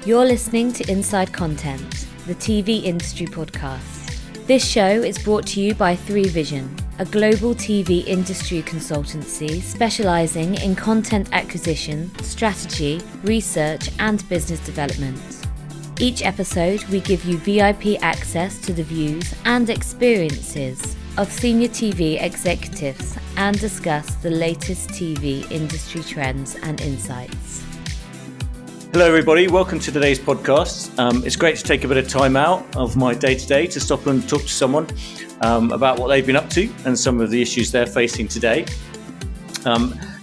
You're listening to Inside Content, the TV industry podcast. This show is brought to you by 3Vision, a global TV industry consultancy specialising in content acquisition, strategy, research and business development. Each episode, we give you VIP access to the views and experiences of senior TV executives and discuss the latest TV industry trends and insights. Hello everybody, welcome to today's podcast. It's great to take a bit of time out of my day-to-day to stop and talk to someone about what they've been up to and some of the issues they're facing today.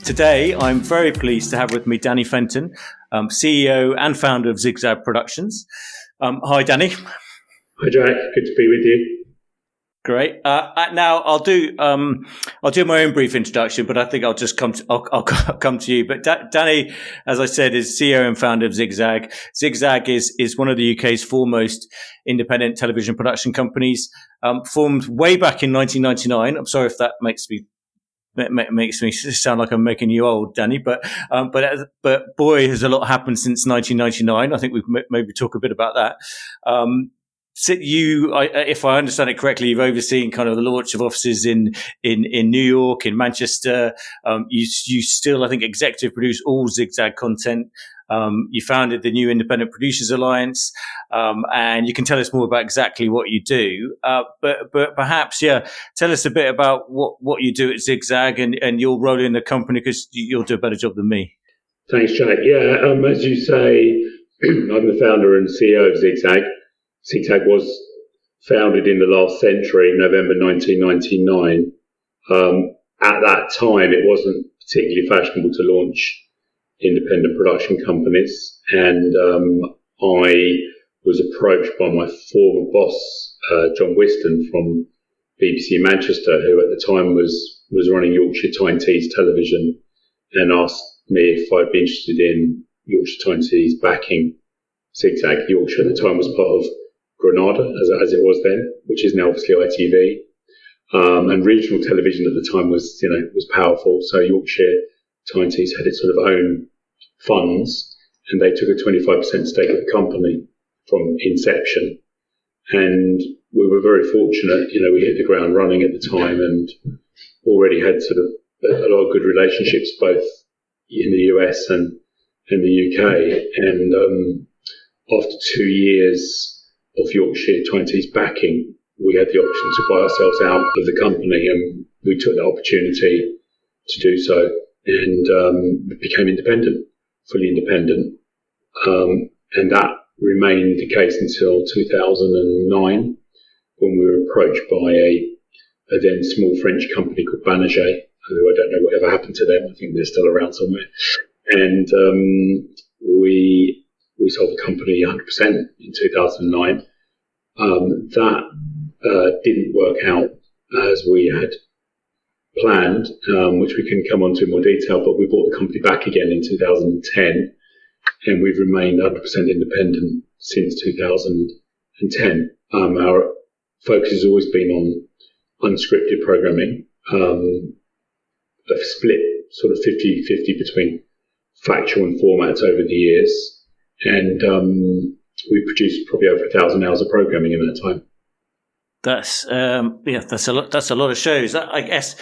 Today, I'm very pleased to have with me Danny Fenton, CEO and founder of Zig Zag Productions. Hi, Danny. Hi, Jack. Good to be with you. Great. Now I'll do my own brief introduction, but I think I'll just I'll come to you. But Danny, as I said, is CEO and founder of Zig Zag. Zig Zag is one of the UK's foremost independent television production companies, formed way back in 1999. I'm sorry if that makes me sound like I'm making you old, Danny, but boy, has a lot happened since 1999. I think we maybe talk a bit about that. So if I understand it correctly, you've overseen kind of the launch of offices in New York, in Manchester. You still, I think, executive produce all Zig Zag content. You founded the New Independent Producers Alliance, and you can tell us more about exactly what you do. But perhaps, tell us a bit about what you do at Zig Zag and your role in the company, because you'll do a better job than me. Thanks, Jack. As you say, I'm the founder and CEO of Zig Zag. Zig Zag was founded in the last century, November 1999. At that time, it wasn't particularly fashionable to launch independent production companies, and I was approached by my former boss, John Whiston from BBC Manchester, who at the time was running Yorkshire Tyne Tees Television, and asked me if I'd be interested in Yorkshire Tyne Tees backing Zig Zag. Yorkshire at the time was part of Granada, as it was then, which is now obviously ITV. And regional television at the time was powerful. So Yorkshire Tyne Tees had its sort of own funds, and they took a 25% stake of the company from inception. And we were very fortunate. We hit the ground running at the time, and already had sort of a lot of good relationships both in the US and in the UK. And after 2 years of Yorkshire Tyne Tees backing, we had the option to buy ourselves out of the company, and we took the opportunity to do so, and became independent, fully independent. And that remained the case until 2009, when we were approached by a then small French company called Banijay, who I don't know whatever happened to them. I think they're still around somewhere. And we sold the company 100% in 2009. That didn't work out as we had planned, which we can come on to in more detail, but we bought the company back again in 2010, and we've remained 100% independent since 2010. Our focus has always been on unscripted programming, a split sort of 50-50 between factual and formats over the years. And we produced probably over 1,000 hours of programming in that time. That's a lot. That's a lot of shows. I guess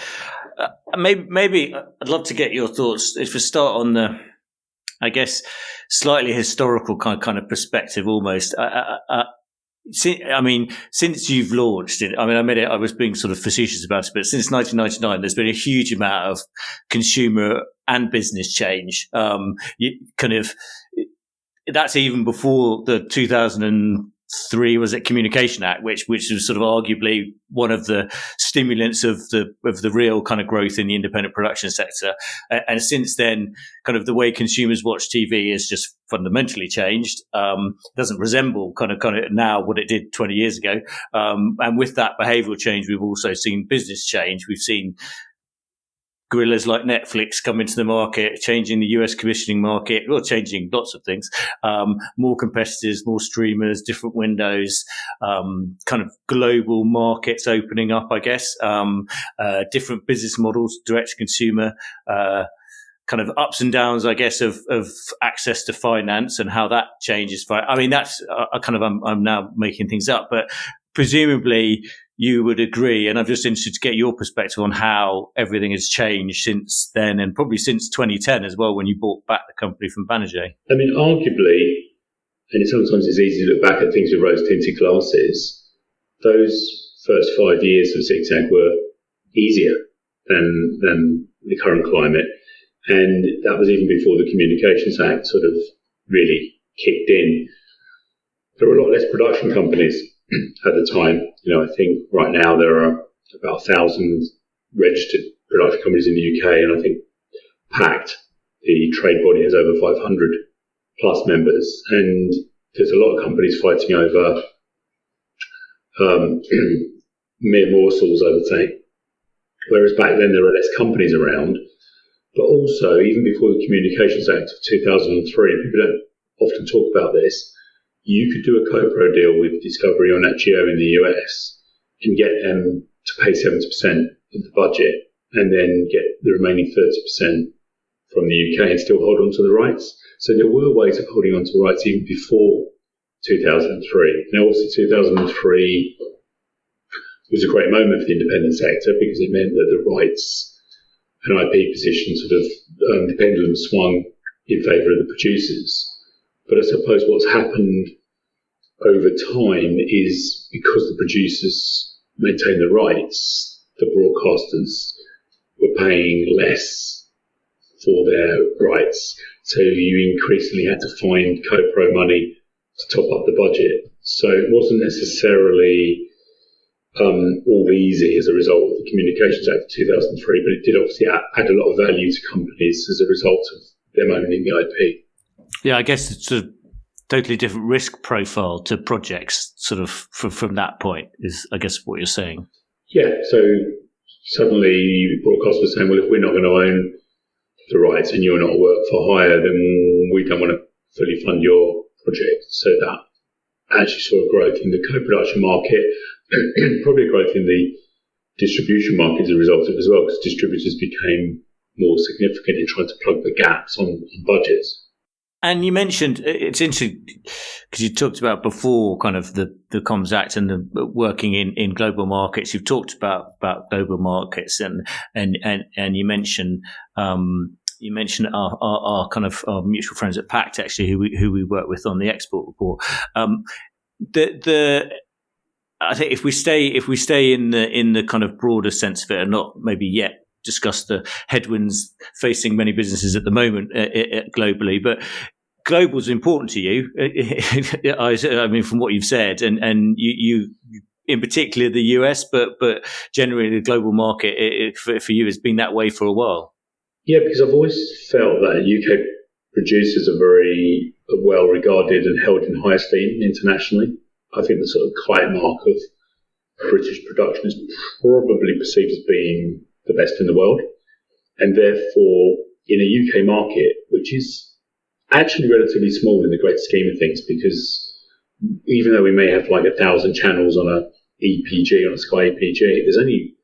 maybe I'd love to get your thoughts. If we start on the, I guess, slightly historical kind of perspective, almost. Since you've launched it, I admit it, I was being sort of facetious about it, but since 1999, there's been a huge amount of consumer and business change. That's even before the 2003 Communication Act, which was sort of arguably one of the stimulants of the real kind of growth in the independent production sector. And since then, kind of the way consumers watch TV has just fundamentally changed. Doesn't resemble kind of now what it did 20 years ago. And with that behavioural change, we've also seen business change. We've seen gorillas like Netflix come into the market, changing the US commissioning market, changing lots of things, more competitors, more streamers, different windows, kind of global markets opening up, I guess, different business models, direct to consumer, kind of ups and downs, I guess, of access to finance and how that changes. I mean, that's I'm now making things up, but presumably you would agree, and I'm just interested to get your perspective on how everything has changed since then, and probably since 2010 as well, when you bought back the company from Banerjee. I mean, arguably, and sometimes it's easy to look back at things with rose-tinted glasses, those first 5 years of Zig Zag were easier than the current climate. And that was even before the Communications Act sort of really kicked in. There were a lot less production companies at the time. I think right now there are about 1,000 registered production companies in the UK, and I think PACT, the trade body, has over 500 plus members, and there's a lot of companies fighting over mere morsels, I would say. Whereas back then there were less companies around, but also even before the Communications Act of 2003, people don't often talk about this, you could do a co-pro deal with Discovery or Nat Geo in the US and get them to pay 70% of the budget and then get the remaining 30% from the UK and still hold on to the rights. So there were ways of holding on to the rights even before 2003. Now, obviously, 2003 was a great moment for the independent sector because it meant that the rights and IP position the pendulum swung in favour of the producers. But I suppose what's happened over time is because the producers maintain the rights, the broadcasters were paying less for their rights. So you increasingly had to find co-pro money to top up the budget. So it wasn't necessarily all easy as a result of the Communications Act of 2003, but it did obviously add a lot of value to companies as a result of them owning the IP. Yeah, I guess it's a totally different risk profile to projects sort of from that point is, I guess, what you're saying. Yeah, so suddenly broadcasters were saying, well, if we're not going to own the rights and you're not work for hire, then we don't want to fully fund your project. So that actually saw a growth in the co-production market, probably a growth in the distribution market as a result of it as well, because distributors became more significant in trying to plug the gaps on budgets. And you mentioned, it's interesting because you talked about before kind of the Comms Act and the working in global markets. You've talked about global markets and you mentioned our kind of our mutual friends at PACT, actually, who we work with on the export report. I think if we stay in the kind of broader sense of it, and not maybe yet discuss the headwinds facing many businesses at the moment globally, but global is important to you. I mean, from what you've said, and you in particular the US, but generally the global market for you has been that way for a while. Yeah, because I've always felt that UK producers are very well regarded and held in high esteem internationally. I think the sort of kite mark of British production is probably perceived as being the best in the world. And therefore, in a UK market, which is actually relatively small in the great scheme of things, because even though we may have like 1,000 channels on a EPG, on a Sky EPG, there's only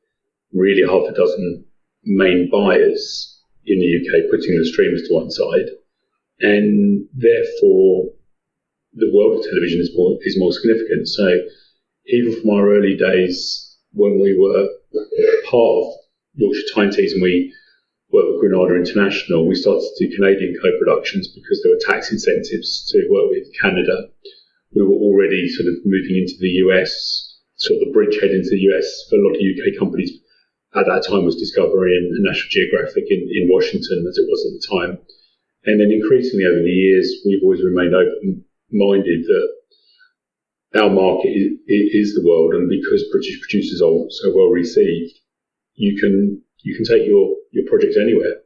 really half a dozen main buyers in the UK putting the streamers to one side. And therefore, the world of television is more significant. So even from our early days when we were part of Yorkshire Time Teas and we worked with Granada International, we started to do Canadian co-productions because there were tax incentives to work with Canada. We were already sort of moving into the US, sort of the bridgehead into the US for a lot of UK companies. At that time was Discovery and National Geographic in Washington, as it was at the time. And then increasingly over the years, we've always remained open-minded that our market is the world, and because British producers are so well received, you can take your project anywhere.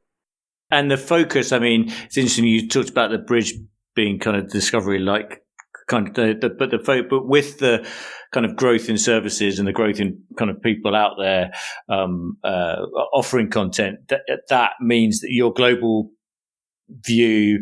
And the focus, I mean, it's interesting. You talked about the bridge being kind of Discovery-like, kind of but with the kind of growth in services and the growth in kind of people out there offering content, that means that your global view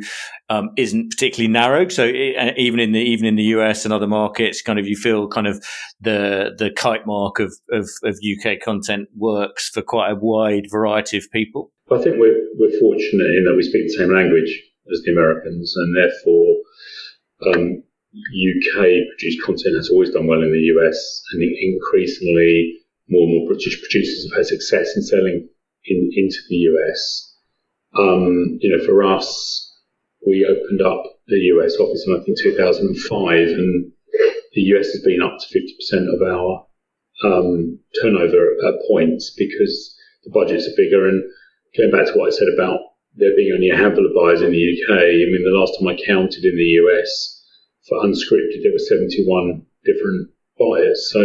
isn't particularly narrow. So even in the US and other markets, kind of you feel kind of the kite mark of UK content works for quite a wide variety of people. I think we're fortunate in that we speak the same language as the Americans, and therefore UK produced content has always done well in the US, and increasingly more and more British producers have had success in selling into the US. For us, we opened up the US office in I think 2005, and the US has been up to 50% of our turnover at points because the budgets are bigger. And going back to what I said about there being only a handful of buyers in the UK, I mean, the last time I counted in the US for unscripted, there were 71 different buyers. So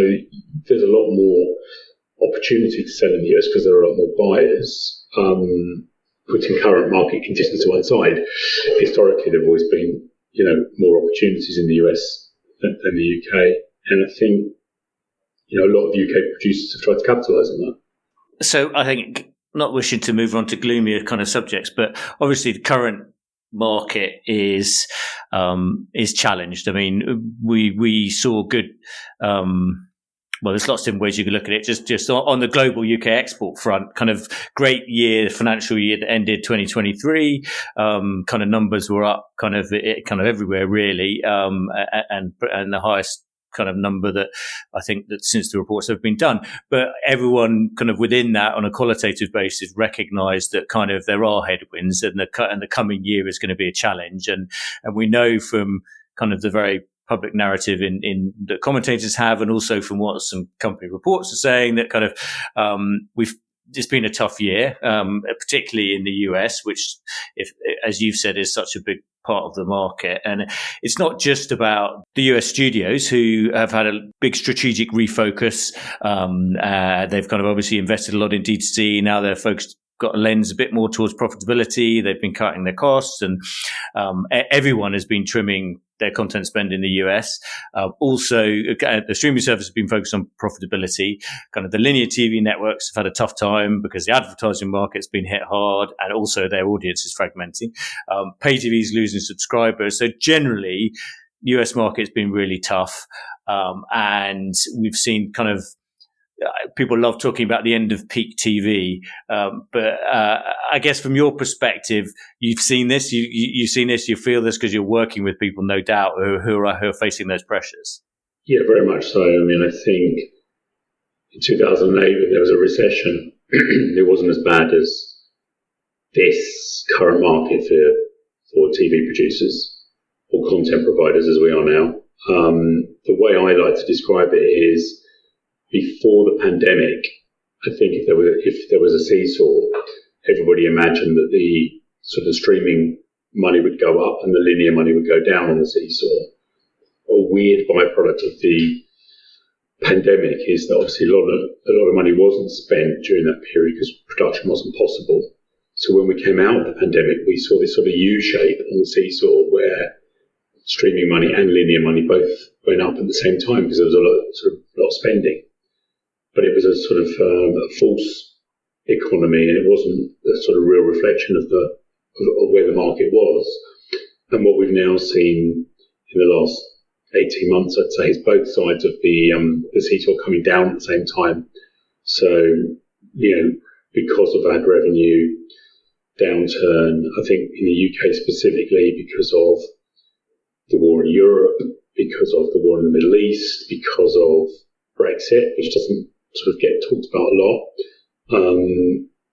there's a lot more opportunity to sell in the US because there are a lot more buyers. Putting current market conditions to one side, historically there have always been, more opportunities in the US than the UK. And I think, a lot of UK producers have tried to capitalise on that. So I think, not wishing to move on to gloomier kind of subjects, but obviously the current market is challenged. I mean, we saw good. Well, there's lots of different ways you can look at it. Just on the global UK export front, kind of great year, financial year that ended 2023. Kind of numbers were up, kind of everywhere really, and the highest kind of number that I think that since the reports have been done. But everyone kind of within that on a qualitative basis recognised that kind of there are headwinds and the coming year is going to be a challenge. And we know from kind of the very public narrative in that commentators have, and also from what some company reports are saying, that kind of it's been a tough year, particularly in the US, which, if, as you've said, is such a big part of the market. And it's not just about the US studios who have had a big strategic refocus. They've kind of obviously invested a lot in D2C. Now they're focused, got a lens a bit more towards profitability. They've been cutting their costs, and everyone has been trimming their content spend in the US. Also, the streaming service has been focused on profitability. Kind of the linear TV networks have had a tough time because the advertising market's been hit hard, and also their audience is fragmenting. Pay TV is losing subscribers. So generally, US market's been really tough. And we've seen kind of, people love talking about the end of peak TV, but I guess from your perspective, you've seen this, you've seen this, you feel this because you're working with people, no doubt, who are facing those pressures. Yeah, very much so. I mean, I think in 2008, when there was a recession, it wasn't as bad as this current market for TV producers or content providers as we are now. The way I like to describe it is, before the pandemic, I think if there was a seesaw, everybody imagined that the sort of streaming money would go up and the linear money would go down on the seesaw. A weird byproduct of the pandemic is that obviously a lot of money wasn't spent during that period because production wasn't possible. So when we came out of the pandemic, we saw this sort of U shape on the seesaw where streaming money and linear money both went up at the same time because there was a lot of spending. But it was a sort of a false economy, and it wasn't a sort of real reflection of where the market was. And what we've now seen in the last 18 months, I'd say, is both sides of the seesaw coming down at the same time. So, because of ad revenue downturn, I think in the UK specifically, because of the war in Europe, because of the war in the Middle East, because of Brexit, which doesn't sort of get talked about a lot.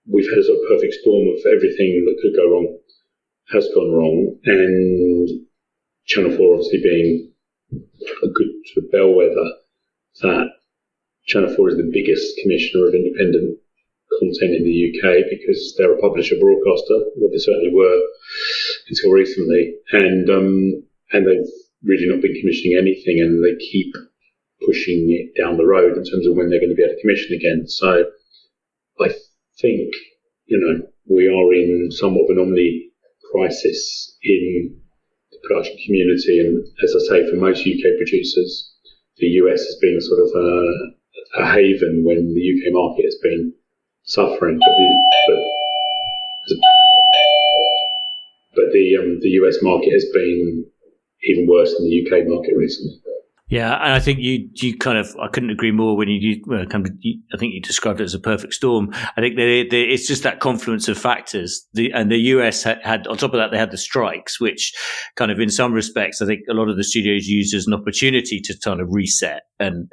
We've had a sort of perfect storm of everything that could go wrong has gone wrong, and Channel 4 obviously being a good sort of bellwether, that Channel 4 is the biggest commissioner of independent content in the UK because they're a publisher broadcaster. Well, they certainly were until recently, and they've really not been commissioning anything, and they keep pushing it down the road in terms of when they're going to be able to commission again. So I think, we are in somewhat of an omni-crisis in the production community. And as I say, for most UK producers, the US has been sort of a haven when the UK market has been suffering. But the US market has been even worse than the UK market recently. Yeah, and I think you kind of, I couldn't agree more when I think you described it as a perfect storm. I think it's just that confluence of factors. And the US had on top of that, they had the strikes, which kind of in some respects, I think a lot of the studios used as an opportunity to kind of reset and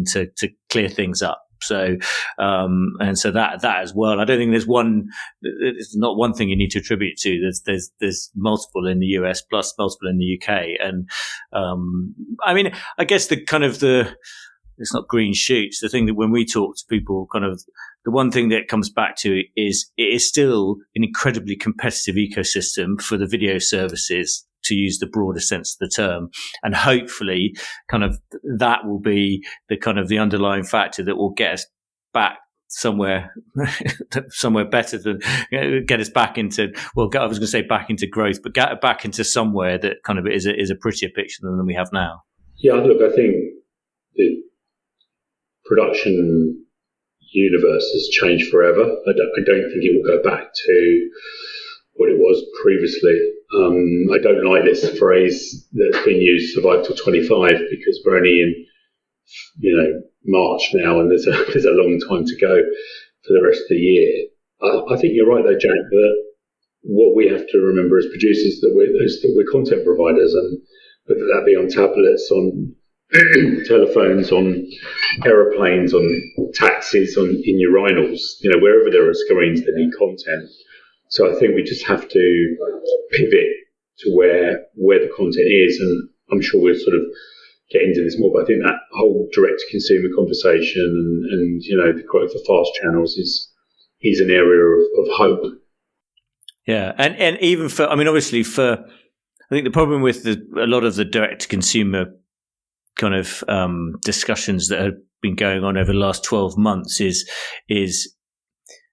to clear things up. So, and so that as well. I don't think it's not one thing you need to attribute to. There's multiple in the US plus multiple in the UK. And, I mean, I guess it's not green shoots. The thing that when we talk to people, kind of the one thing that comes back to is it is still an incredibly competitive ecosystem for the video services, to use the broader sense of the term. And hopefully kind of that will be the underlying factor that will get us back somewhere better than, get us back into, well, I was going to say back into growth, but get back into somewhere that kind of is a prettier picture than we have now. Yeah, look, I think the production universe has changed forever. I don't think it will go back to what it was previously. I don't like this phrase that's been used, survive till 25, because we're only in, March now, and there's a long time to go for the rest of the year. I think you're right though, Jack, that what we have to remember as producers that we're content providers, and whether that be on tablets, on telephones, on aeroplanes, on taxis, in urinals, wherever there are screens that need content. So I think we just have to pivot to where the content is, and I'm sure we'll sort of get into this more, but I think that whole direct-to-consumer conversation and the growth of fast channels is an area of hope. Yeah, and even obviously I think the problem with a lot of the direct-to-consumer kind of discussions that have been going on over the last 12 months is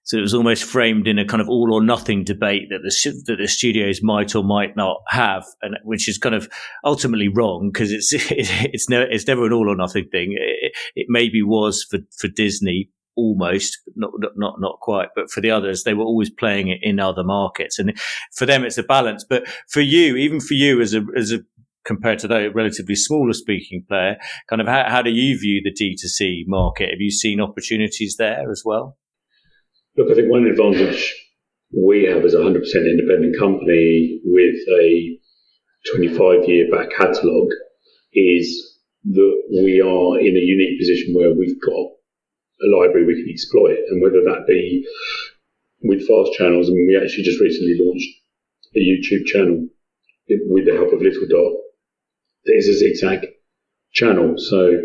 so it was almost framed in a kind of all or nothing debate that the studios might or might not have, and which is kind of ultimately wrong, because it's never an all or nothing thing. It maybe was for Disney almost, not quite, but for the others, they were always playing it in other markets, and for them it's a balance. But for you, even for you as a compared to the relatively smaller speaking player, kind of how do you view the D2C market? Have you seen opportunities there as well? Look, I think one advantage we have as a 100% independent company with a 25-year back catalogue is that we are in a unique position where we've got a library we can exploit, and whether that be with fast channels. I mean, we actually just recently launched a YouTube channel with the help of Little Dot. There's a Zig Zag channel, so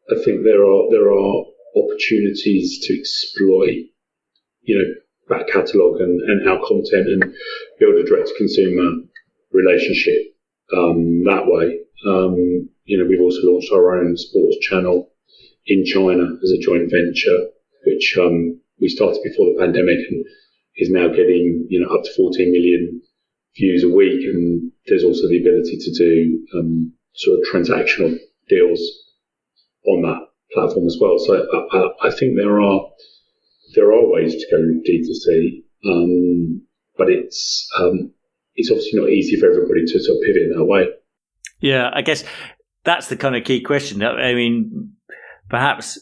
I think there are opportunities to exploit back catalogue and our content and build a direct consumer relationship that way. We've also launched our own sports channel in China as a joint venture, which we started before the pandemic and is now getting up to 14 million views a week. And there's also the ability to do sort of transactional deals on that platform as well. So I think there are ways to go D2C, but it's obviously not easy for everybody to sort of pivot in that way. Yeah, I guess that's the kind of key question. I mean, perhaps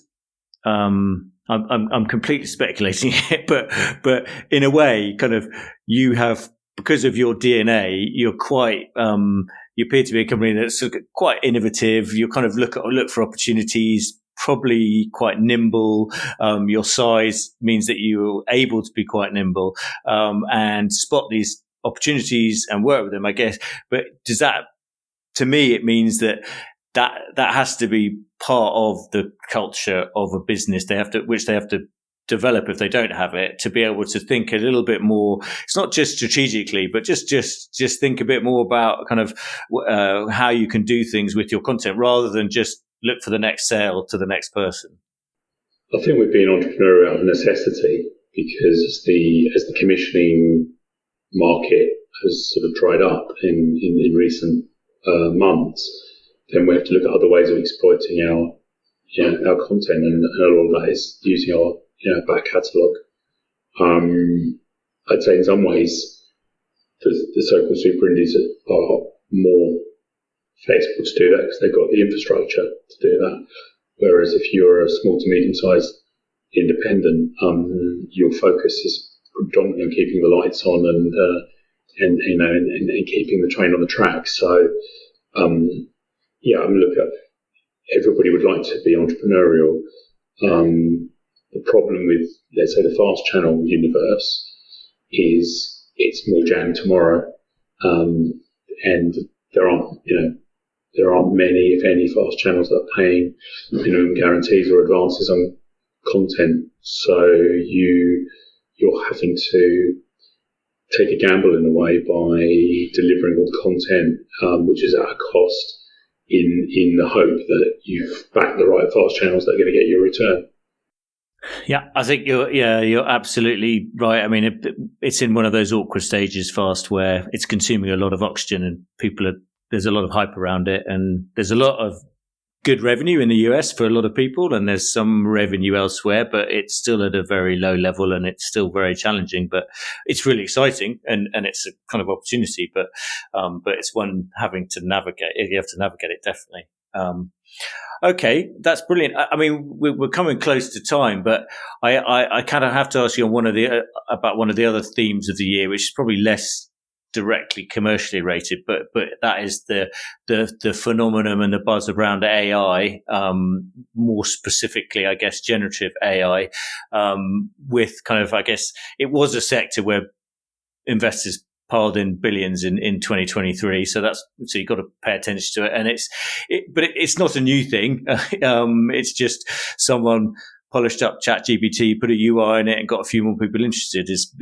I'm completely speculating here, but in a way, kind of you have, because of your DNA, you're quite you appear to be a company that's quite innovative. You kind of look for opportunities, probably quite nimble. Your size means that you're able to be quite nimble and spot these opportunities and work with them, I guess. But does that, to me, it means that has to be part of the culture of a business. Which they have to develop if they don't have it, to be able to think a little bit more. It's not just strategically, but just think a bit more about kind of how you can do things with your content rather than just look for the next sale to the next person. I think we've been entrepreneurial out of necessity, because as the commissioning market has sort of dried up in recent months, then we have to look at other ways of exploiting our content, and a lot of that is using our back catalogue. I'd say in some ways the so-called super indies are more flexible to do that because they've got the infrastructure to do that. Whereas if you're a small to medium-sized independent, your focus is predominantly on keeping the lights on and keeping the train on the track. So, look, everybody would like to be entrepreneurial. The problem with, let's say, the fast channel universe is it's more jam tomorrow, and there aren't many, if any, fast channels that are paying minimum guarantees or advances on content. So you're having to take a gamble in a way by delivering all the content, which is at a cost, in the hope that you've backed the right fast channels that are going to get you a return. Yeah, I think you're absolutely right. I mean, it's in one of those awkward stages fast where it's consuming a lot of oxygen and there's a lot of hype around it, and there's a lot of good revenue in the US for a lot of people, and there's some revenue elsewhere, but it's still at a very low level and it's still very challenging, but it's really exciting and it's a kind of opportunity, but it's one having to navigate. You have to navigate it, definitely. Okay, that's brilliant. I mean, we're coming close to time, but I kind of have to ask you on about one of the other themes of the year, which is probably less directly commercially rated, but that is the phenomenon and the buzz around AI, more specifically, I guess, generative AI, with kind of, I guess, it was a sector where investors piled in billions in 2023. So you've got to pay attention to it. But it's not a new thing. It's just someone polished up ChatGPT, put a UI in it and got a few more people interested is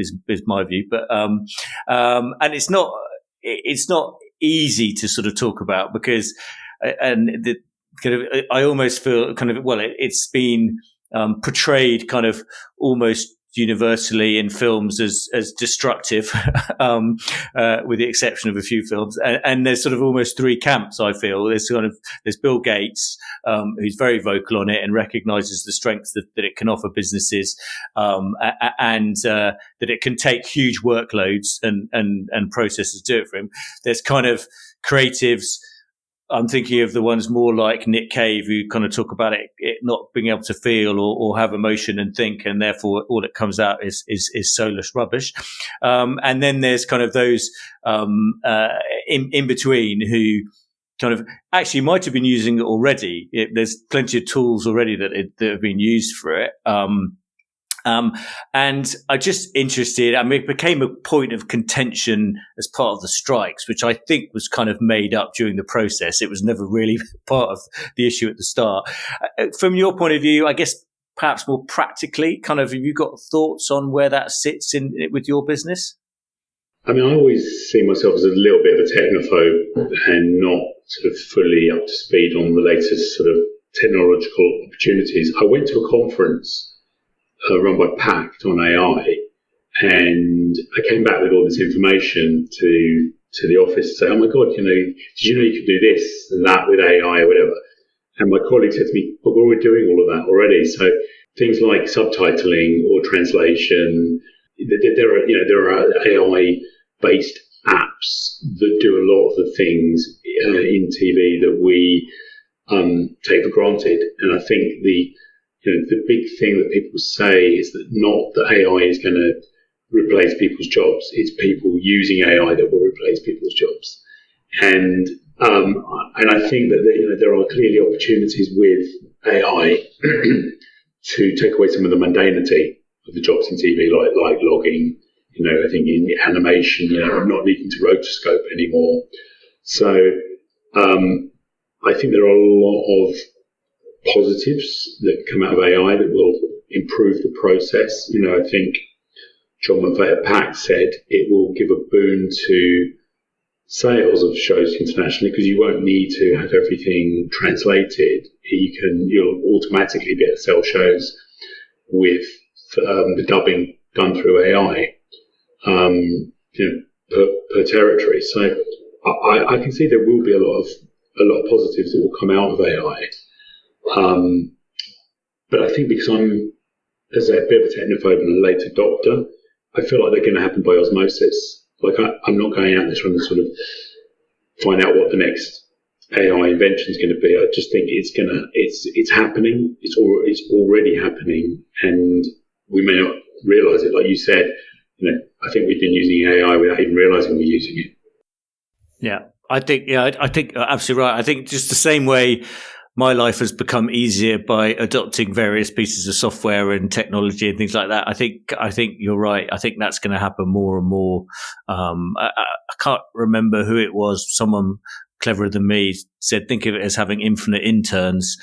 my view. But, and it's not easy to sort of talk about because, I almost feel it's been, portrayed kind of almost universally in films as destructive, with the exception of a few films. And there's sort of almost three camps, I feel. There's Bill Gates, who's very vocal on it and recognizes the strengths that it can offer businesses, and that it can take huge workloads and processes to do it for him. There's kind of creatives. I'm thinking of the ones more like Nick Cave, who kind of talk about it not being able to feel or have emotion and think, and therefore all that comes out is soulless rubbish. And then there's kind of those in between who kind of actually might have been using it already. There's plenty of tools already that have been used for it. And I'm just interested, I mean, it became a point of contention as part of the strikes, which I think was kind of made up during the process. It was never really part of the issue at the start. From your point of view, I guess perhaps more practically, kind of, have you got thoughts on where that sits in with your business? I mean, I always see myself as a little bit of a technophobe and not sort of fully up to speed on the latest sort of technological opportunities. I went to a conference run by PACT on AI, and I came back with all this information to the office to say, oh my God, did you know you could do this and that with AI or whatever? And my colleague said to me, but we're doing all of that already. So things like subtitling or translation, there are AI-based apps that do a lot of the things in TV that we take for granted. And I think the big thing that people say is that not that AI is going to replace people's jobs, it's people using AI that will replace people's jobs. And I think that there are clearly opportunities with AI to take away some of the mundanity of the jobs in TV, like logging. I think in animation, not needing to rotoscope anymore. So I think there are a lot of positives that come out of AI that will improve the process. I think John McVeigh at PACT said it will give a boon to sales of shows internationally because you won't need to have everything translated. You'll automatically be able to sell shows with the dubbing done through AI, per territory. So I can see there will be a lot of positives that will come out of AI. But I think because I'm, as a bit of a technophobe and a late adopter, I feel like they're going to happen by osmosis. Like I'm not going out there trying to sort of find out what the next AI invention is going to be. I just think it's happening. It's already happening, and we may not realise it. Like you said, I think we've been using AI without even realising we're using it. Yeah, I think absolutely right. I think just the same way my life has become easier by adopting various pieces of software and technology and things like that. I think you're right. I think that's going to happen more and more. I can't remember who it was. Someone cleverer than me said, think of it as having infinite interns,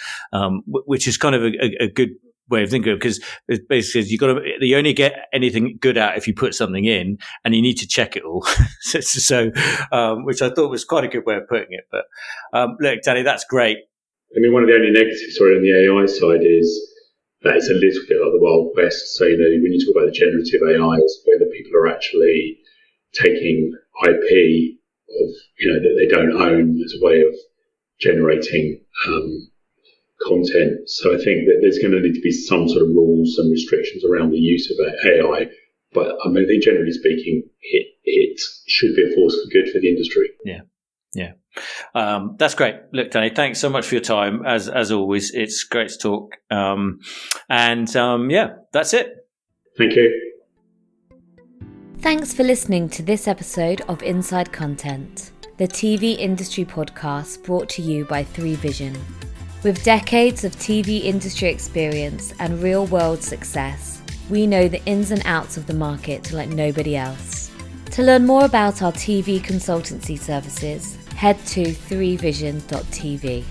which is kind of a good way of thinking of it, because it basically you only get anything good out if you put something in, and you need to check it all. so which I thought was quite a good way of putting it. But look, Danny, that's great. I mean, one of the only negatives, on the AI side is that it's a little bit like the Wild West. So, when you talk about the generative AI, it's whether people are actually taking IP that they don't own as a way of generating content. So I think that there's going to need to be some sort of rules and restrictions around the use of AI. But I think generally speaking, it should be a force for good for the industry. Yeah. That's great. Look, Danny, thanks so much for your time. As always, it's great to talk. That's it. Thank you. Thanks for listening to this episode of Inside Content, the TV industry podcast brought to you by 3Vision. With decades of TV industry experience and real-world success, we know the ins and outs of the market like nobody else. To learn more about our TV consultancy services, head to 3vision.tv.